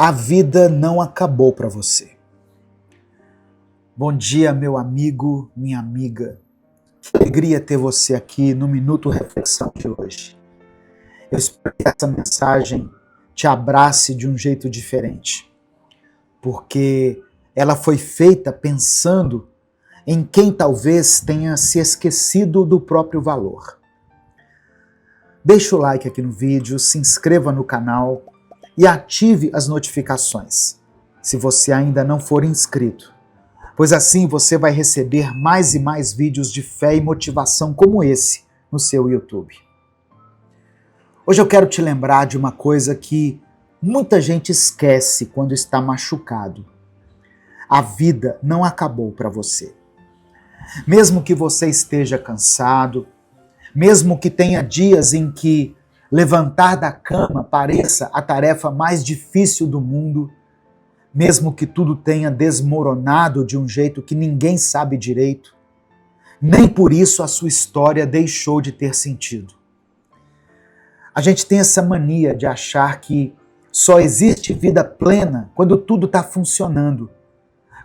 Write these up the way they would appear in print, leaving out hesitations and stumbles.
A vida não acabou para você. Bom dia, meu amigo, minha amiga. Que alegria ter você aqui no Minuto Reflexão de hoje. Eu espero que essa mensagem te abrace de um jeito diferente, porque ela foi feita pensando em quem talvez tenha se esquecido do próprio valor. Deixa o like aqui no vídeo, se inscreva no canal e ative as notificações, se você ainda não for inscrito, pois assim você vai receber mais e mais vídeos de fé e motivação como esse no seu YouTube. Hoje eu quero te lembrar de uma coisa que muita gente esquece quando está machucado. A vida não acabou para você. Mesmo que você esteja cansado, mesmo que tenha dias em que levantar da cama pareça a tarefa mais difícil do mundo, mesmo que tudo tenha desmoronado de um jeito que ninguém sabe direito, nem por isso a sua história deixou de ter sentido. A gente tem essa mania de achar que só existe vida plena quando tudo está funcionando,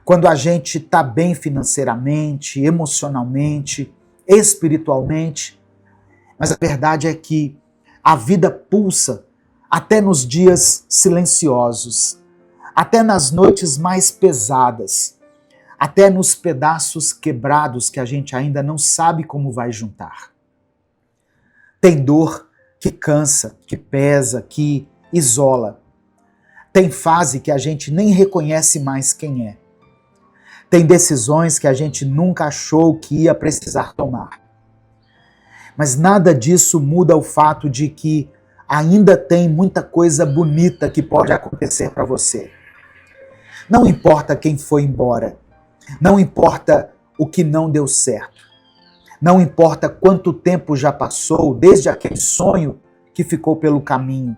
quando a gente está bem financeiramente, emocionalmente, espiritualmente, mas a verdade é que a vida pulsa até nos dias silenciosos, até nas noites mais pesadas, até nos pedaços quebrados que a gente ainda não sabe como vai juntar. Tem dor que cansa, que pesa, que isola. Tem fase que a gente nem reconhece mais quem é. Tem decisões que a gente nunca achou que ia precisar tomar. Mas nada disso muda o fato de que ainda tem muita coisa bonita que pode acontecer para você. Não importa quem foi embora, não importa o que não deu certo, não importa quanto tempo já passou desde aquele sonho que ficou pelo caminho,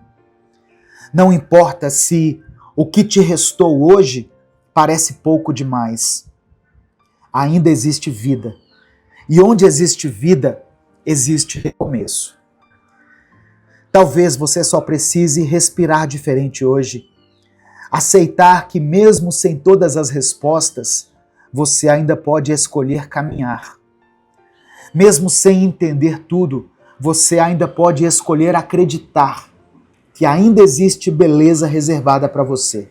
não importa se o que te restou hoje parece pouco demais. Ainda existe vida, e onde existe vida, existe recomeço. Talvez você só precise respirar diferente hoje. Aceitar que mesmo sem todas as respostas, você ainda pode escolher caminhar. Mesmo sem entender tudo, você ainda pode escolher acreditar que ainda existe beleza reservada para você.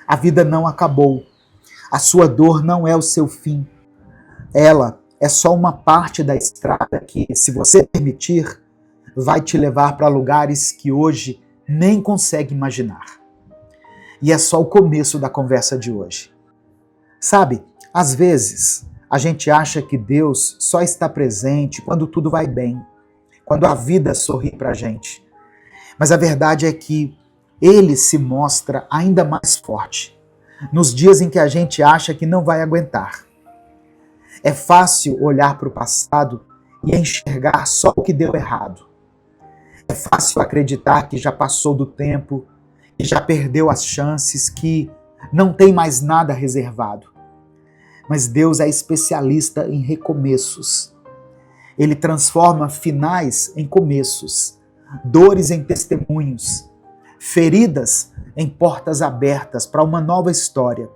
A vida não acabou. A sua dor não é o seu fim. Ela é só uma parte da estrada que, se você permitir, vai te levar para lugares que hoje nem consegue imaginar. E é só o começo da conversa de hoje. Sabe, às vezes a gente acha que Deus só está presente quando tudo vai bem, quando a vida sorri para a gente. Mas a verdade é que Ele se mostra ainda mais forte nos dias em que a gente acha que não vai aguentar. É fácil olhar para o passado e enxergar só o que deu errado. É fácil acreditar que já passou do tempo, que já perdeu as chances, que não tem mais nada reservado. Mas Deus é especialista em recomeços. Ele transforma finais em começos, dores em testemunhos, feridas em portas abertas para uma nova história.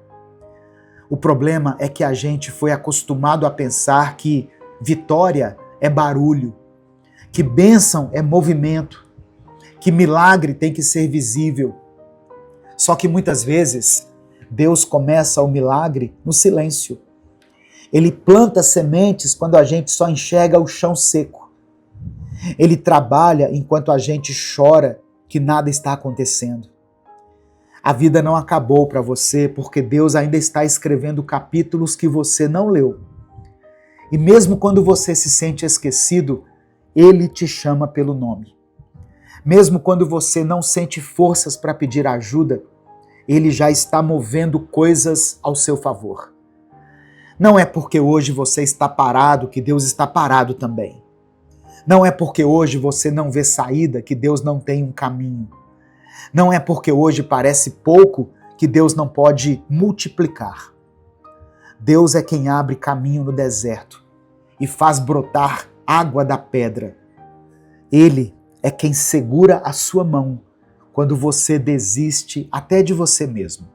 O problema é que a gente foi acostumado a pensar que vitória é barulho, que bênção é movimento, que milagre tem que ser visível. Só que muitas vezes Deus começa o milagre no silêncio. Ele planta sementes quando a gente só enxerga o chão seco. Ele trabalha enquanto a gente chora que nada está acontecendo. A vida não acabou para você porque Deus ainda está escrevendo capítulos que você não leu. E mesmo quando você se sente esquecido, Ele te chama pelo nome. Mesmo quando você não sente forças para pedir ajuda, Ele já está movendo coisas ao seu favor. Não é porque hoje você está parado que Deus está parado também. Não é porque hoje você não vê saída que Deus não tem um caminho. Não é porque hoje parece pouco que Deus não pode multiplicar. Deus é quem abre caminho no deserto e faz brotar água da pedra. Ele é quem segura a sua mão quando você desiste até de você mesmo.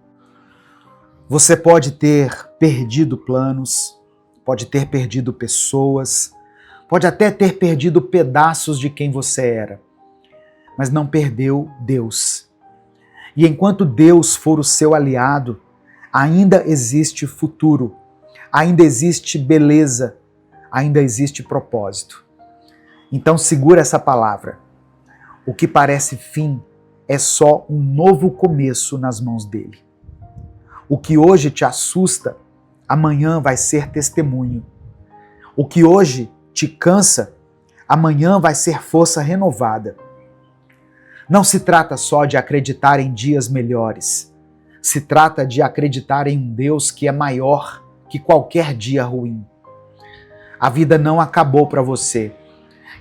Você pode ter perdido planos, pode ter perdido pessoas, pode até ter perdido pedaços de quem você era, mas não perdeu Deus. E enquanto Deus for o seu aliado, ainda existe futuro, ainda existe beleza, ainda existe propósito. Então segura essa palavra. O que parece fim é só um novo começo nas mãos dele. O que hoje te assusta, amanhã vai ser testemunho. O que hoje te cansa, amanhã vai ser força renovada. Não se trata só de acreditar em dias melhores. Se trata de acreditar em um Deus que é maior que qualquer dia ruim. A vida não acabou para você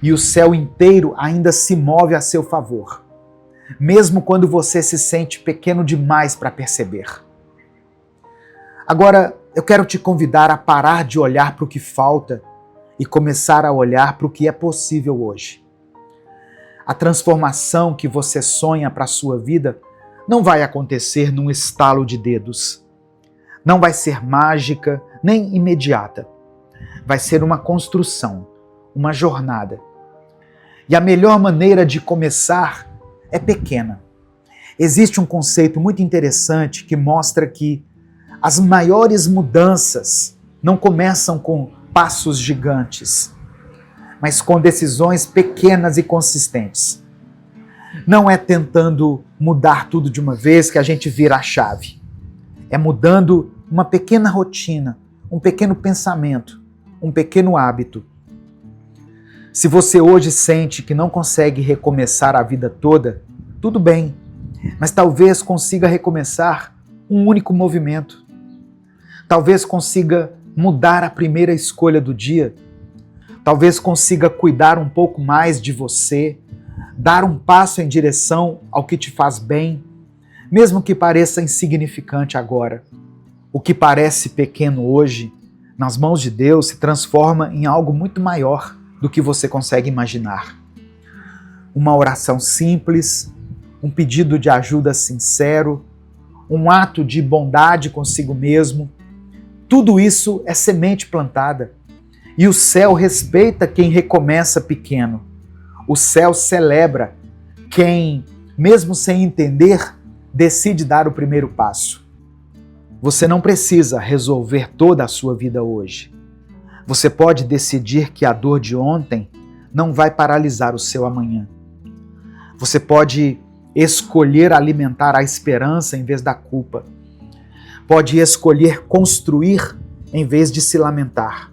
e o céu inteiro ainda se move a seu favor, mesmo quando você se sente pequeno demais para perceber. Agora, eu quero te convidar a parar de olhar para o que falta e começar a olhar para o que é possível hoje. A transformação que você sonha para a sua vida não vai acontecer num estalo de dedos. Não vai ser mágica nem imediata. Vai ser uma construção, uma jornada. E a melhor maneira de começar é pequena. Existe um conceito muito interessante que mostra que as maiores mudanças não começam com passos gigantes, mas com decisões pequenas e consistentes. Não é tentando mudar tudo de uma vez que a gente vira a chave. É mudando uma pequena rotina, um pequeno pensamento, um pequeno hábito. Se você hoje sente que não consegue recomeçar a vida toda, tudo bem, mas talvez consiga recomeçar um único movimento. Talvez consiga mudar a primeira escolha do dia. Talvez consiga cuidar um pouco mais de você, dar um passo em direção ao que te faz bem, mesmo que pareça insignificante agora. O que parece pequeno hoje, nas mãos de Deus, se transforma em algo muito maior do que você consegue imaginar. Uma oração simples, um pedido de ajuda sincero, um ato de bondade consigo mesmo, tudo isso é semente plantada. E o céu respeita quem recomeça pequeno. O céu celebra quem, mesmo sem entender, decide dar o primeiro passo. Você não precisa resolver toda a sua vida hoje. Você pode decidir que a dor de ontem não vai paralisar o seu amanhã. Você pode escolher alimentar a esperança em vez da culpa. Pode escolher construir em vez de se lamentar.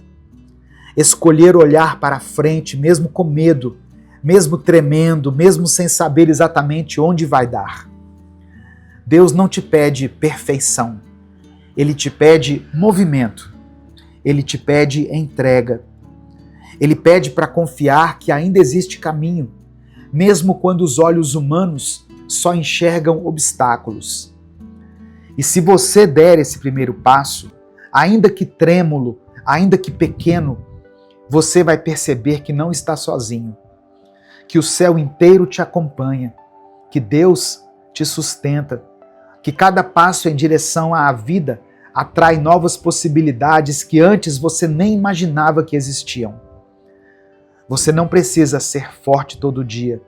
Escolher olhar para frente mesmo com medo, mesmo tremendo, mesmo sem saber exatamente onde vai dar. Deus não te pede perfeição. Ele te pede movimento. Ele te pede entrega. Ele pede para confiar que ainda existe caminho, mesmo quando os olhos humanos só enxergam obstáculos. E se você der esse primeiro passo, ainda que trêmulo, ainda que pequeno, você vai perceber que não está sozinho, que o céu inteiro te acompanha, que Deus te sustenta, que cada passo em direção à vida atrai novas possibilidades que antes você nem imaginava que existiam. Você não precisa ser forte todo dia,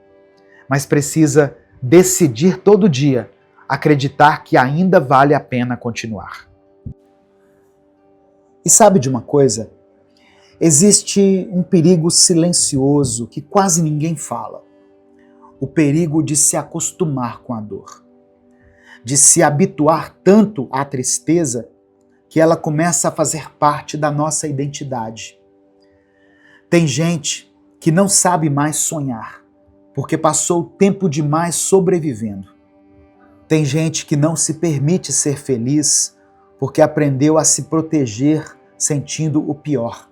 mas precisa decidir todo dia acreditar que ainda vale a pena continuar. E sabe de uma coisa? Existe um perigo silencioso que quase ninguém fala. O perigo de se acostumar com a dor. De se habituar tanto à tristeza que ela começa a fazer parte da nossa identidade. Tem gente que não sabe mais sonhar, porque passou tempo demais sobrevivendo. Tem gente que não se permite ser feliz porque aprendeu a se proteger sentindo o pior.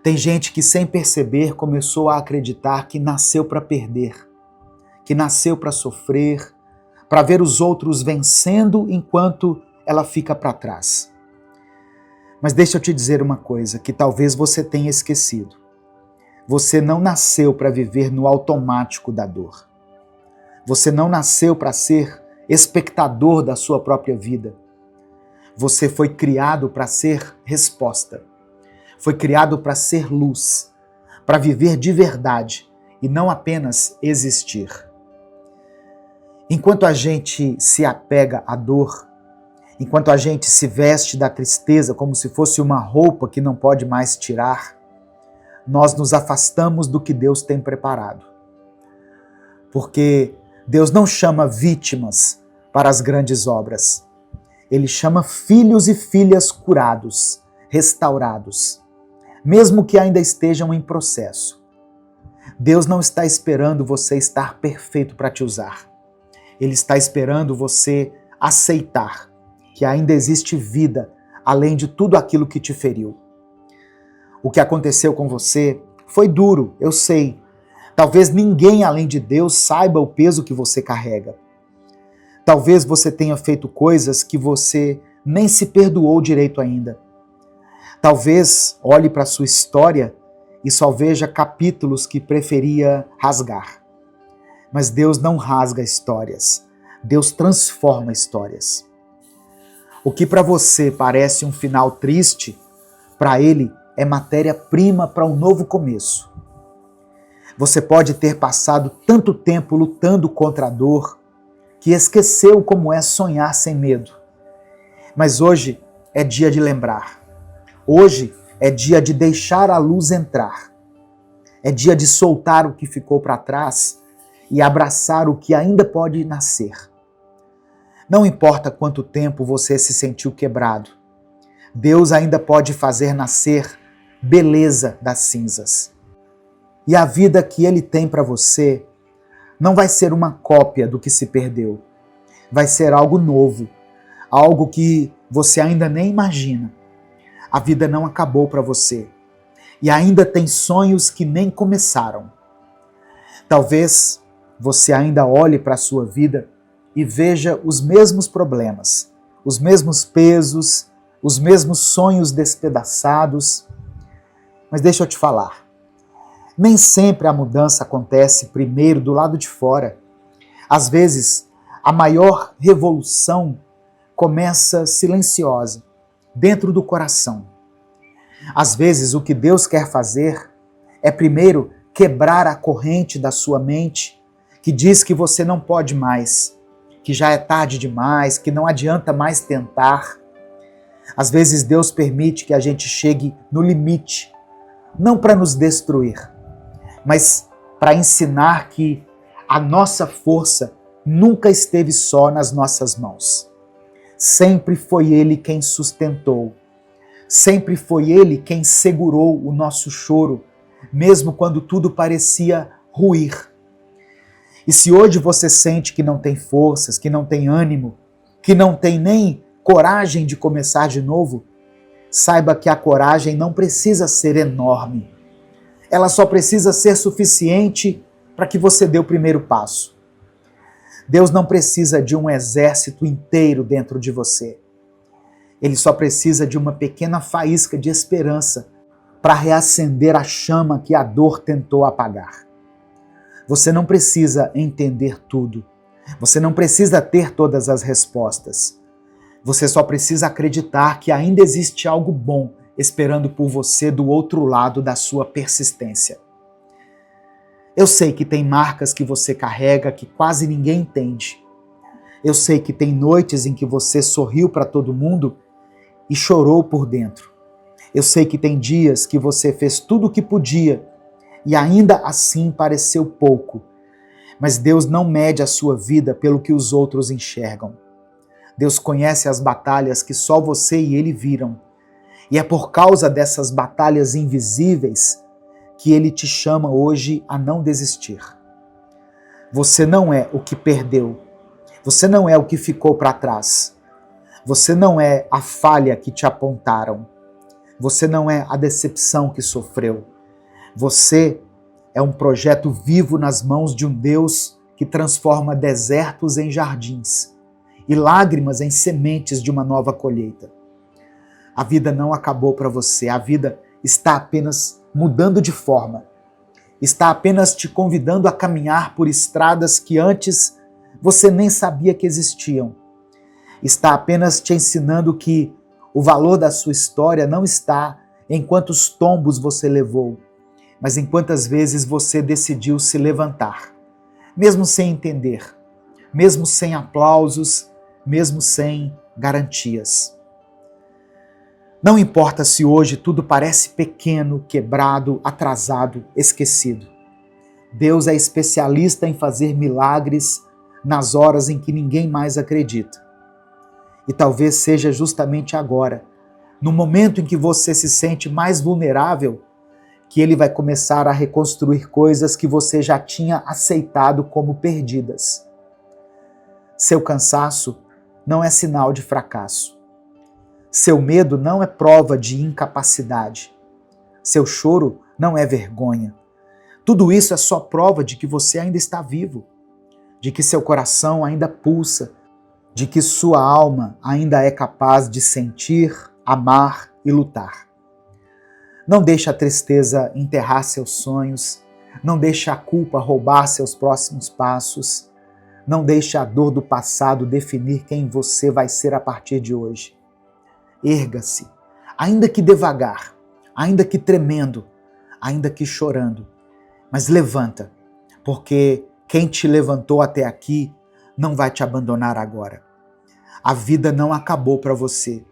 Tem gente que sem perceber começou a acreditar que nasceu para perder, que nasceu para sofrer, para ver os outros vencendo enquanto ela fica para trás. Mas deixa eu te dizer uma coisa que talvez você tenha esquecido. Você não nasceu para viver no automático da dor. Você não nasceu para ser espectador da sua própria vida. Você foi criado para ser resposta. Foi criado para ser luz, para viver de verdade e não apenas existir. Enquanto a gente se apega à dor, enquanto a gente se veste da tristeza como se fosse uma roupa que não pode mais tirar, nós nos afastamos do que Deus tem preparado. Porque Deus não chama vítimas para as grandes obras. Ele chama filhos e filhas curados, restaurados, mesmo que ainda estejam em processo. Deus não está esperando você estar perfeito para te usar. Ele está esperando você aceitar que ainda existe vida além de tudo aquilo que te feriu. O que aconteceu com você foi duro, eu sei. Talvez ninguém além de Deus saiba o peso que você carrega. Talvez você tenha feito coisas que você nem se perdoou direito ainda. Talvez olhe para a sua história e só veja capítulos que preferia rasgar. Mas Deus não rasga histórias. Deus transforma histórias. O que para você parece um final triste, para Ele é matéria-prima para um novo começo. Você pode ter passado tanto tempo lutando contra a dor que esqueceu como é sonhar sem medo. Mas hoje é dia de lembrar. Hoje é dia de deixar a luz entrar. É dia de soltar o que ficou para trás e abraçar o que ainda pode nascer. Não importa quanto tempo você se sentiu quebrado, Deus ainda pode fazer nascer beleza das cinzas. E a vida que Ele tem para você não vai ser uma cópia do que se perdeu. Vai ser algo novo, algo que você ainda nem imagina. A vida não acabou para você e ainda tem sonhos que nem começaram. Talvez você ainda olhe para a sua vida e veja os mesmos problemas, os mesmos pesos, os mesmos sonhos despedaçados. Mas deixa eu te falar, nem sempre a mudança acontece primeiro do lado de fora. Às vezes, a maior revolução começa silenciosa, dentro do coração. Às vezes, o que Deus quer fazer é primeiro quebrar a corrente da sua mente que diz que você não pode mais, que já é tarde demais, que não adianta mais tentar. Às vezes Deus permite que a gente chegue no limite, não para nos destruir, mas para ensinar que a nossa força nunca esteve só nas nossas mãos. Sempre foi Ele quem sustentou. Sempre foi Ele quem segurou o nosso choro, mesmo quando tudo parecia ruir. E se hoje você sente que não tem forças, que não tem ânimo, que não tem nem coragem de começar de novo, saiba que a coragem não precisa ser enorme. Ela só precisa ser suficiente para que você dê o primeiro passo. Deus não precisa de um exército inteiro dentro de você. Ele só precisa de uma pequena faísca de esperança para reacender a chama que a dor tentou apagar. Você não precisa entender tudo. Você não precisa ter todas as respostas. Você só precisa acreditar que ainda existe algo bom esperando por você do outro lado da sua persistência. Eu sei que tem marcas que você carrega que quase ninguém entende. Eu sei que tem noites em que você sorriu para todo mundo e chorou por dentro. Eu sei que tem dias que você fez tudo o que podia e ainda assim pareceu pouco. Mas Deus não mede a sua vida pelo que os outros enxergam. Deus conhece as batalhas que só você e Ele viram. E é por causa dessas batalhas invisíveis que Ele te chama hoje a não desistir. Você não é o que perdeu. Você não é o que ficou para trás. Você não é a falha que te apontaram. Você não é a decepção que sofreu. Você é um projeto vivo nas mãos de um Deus que transforma desertos em jardins e lágrimas em sementes de uma nova colheita. A vida não acabou para você, a vida está apenas mudando de forma. Está apenas te convidando a caminhar por estradas que antes você nem sabia que existiam. Está apenas te ensinando que o valor da sua história não está em quantos tombos você levou, mas em quantas vezes você decidiu se levantar, mesmo sem entender, mesmo sem aplausos, mesmo sem garantias. Não importa se hoje tudo parece pequeno, quebrado, atrasado, esquecido. Deus é especialista em fazer milagres nas horas em que ninguém mais acredita. E talvez seja justamente agora, no momento em que você se sente mais vulnerável, que Ele vai começar a reconstruir coisas que você já tinha aceitado como perdidas. Seu cansaço não é sinal de fracasso. Seu medo não é prova de incapacidade. Seu choro não é vergonha. Tudo isso é só prova de que você ainda está vivo, de que seu coração ainda pulsa, de que sua alma ainda é capaz de sentir, amar e lutar. Não deixe a tristeza enterrar seus sonhos, não deixe a culpa roubar seus próximos passos, não deixe a dor do passado definir quem você vai ser a partir de hoje. Erga-se, ainda que devagar, ainda que tremendo, ainda que chorando, mas levanta, porque quem te levantou até aqui não vai te abandonar agora. A vida não acabou para você.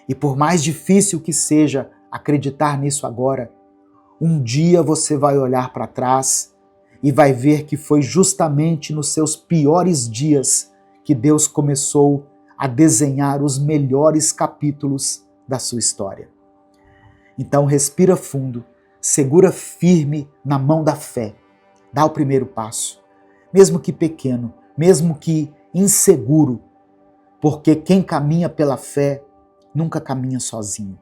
E por mais difícil que seja acreditar nisso agora, um dia você vai olhar para trás e vai ver que foi justamente nos seus piores dias que Deus começou a desenhar os melhores capítulos da sua história. Então respira fundo, segura firme na mão da fé, dá o primeiro passo, mesmo que pequeno, mesmo que inseguro, porque quem caminha pela fé nunca caminha sozinho.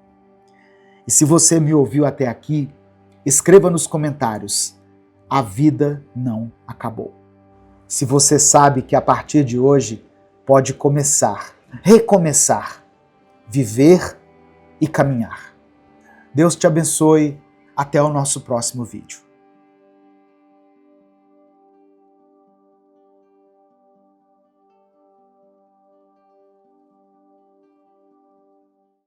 E se você me ouviu até aqui, escreva nos comentários: a vida não acabou. Se você sabe que a partir de hoje pode começar, recomeçar, viver e caminhar. Deus te abençoe. Até o nosso próximo vídeo.